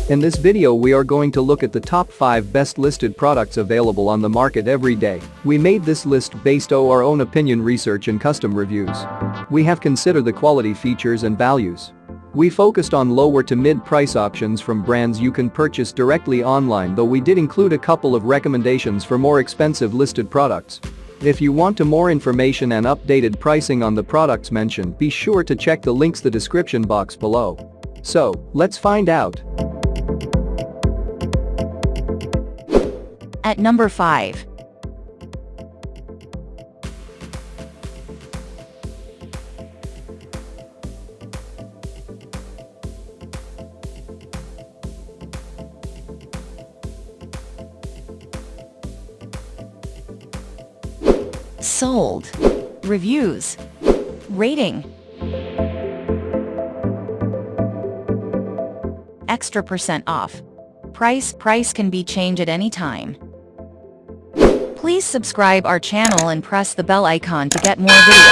In this video we are going to look at the top 5 best listed products available on the market every day. We made this list based on our own opinion research and custom reviews. We have considered the quality features and values. We focused on lower to mid price options from brands you can purchase directly online, though we did include a couple of recommendations for more expensive listed products. If you want more information and updated pricing on the products mentioned, be sure to check the links in the description box below. So, let's find out. At number 5. Sold. Reviews. Rating. Extra % off. Price can be changed at any time. Please subscribe our channel and press the bell icon to get more video.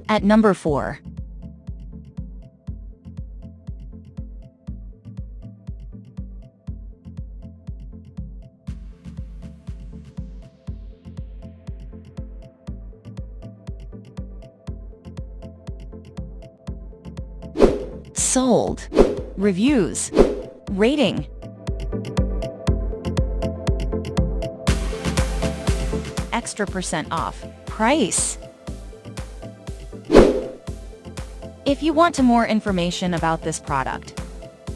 At number 4. Sold. Reviews. Rating. Extra % off. Price. If you want more information about this product,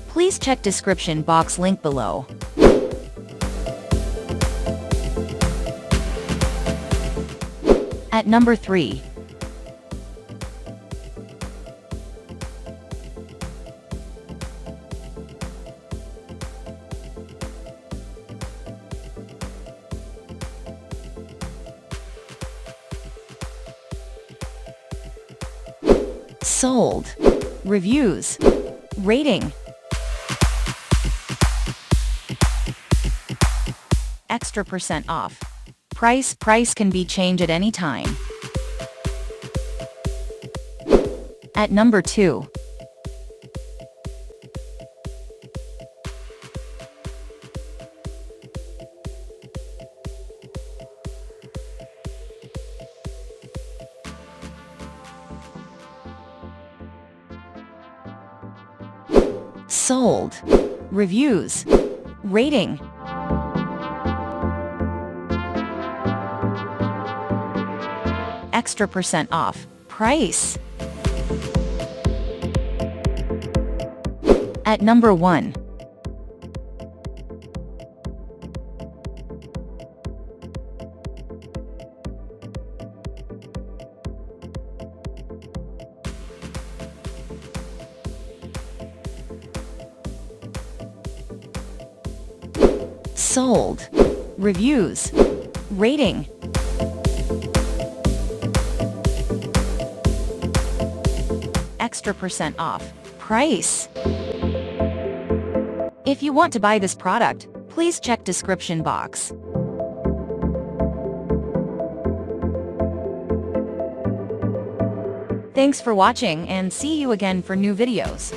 please check description box link below. At number 3. Sold. Reviews. Rating. Extra % off. Price can be changed at any time. At number 2. Sold. Reviews. Rating. Extra % off. Price. At number 1. Sold. Reviews. Rating. Extra % off. Price. If you want to buy this product, please check description box. Thanks for watching and see you again for new videos.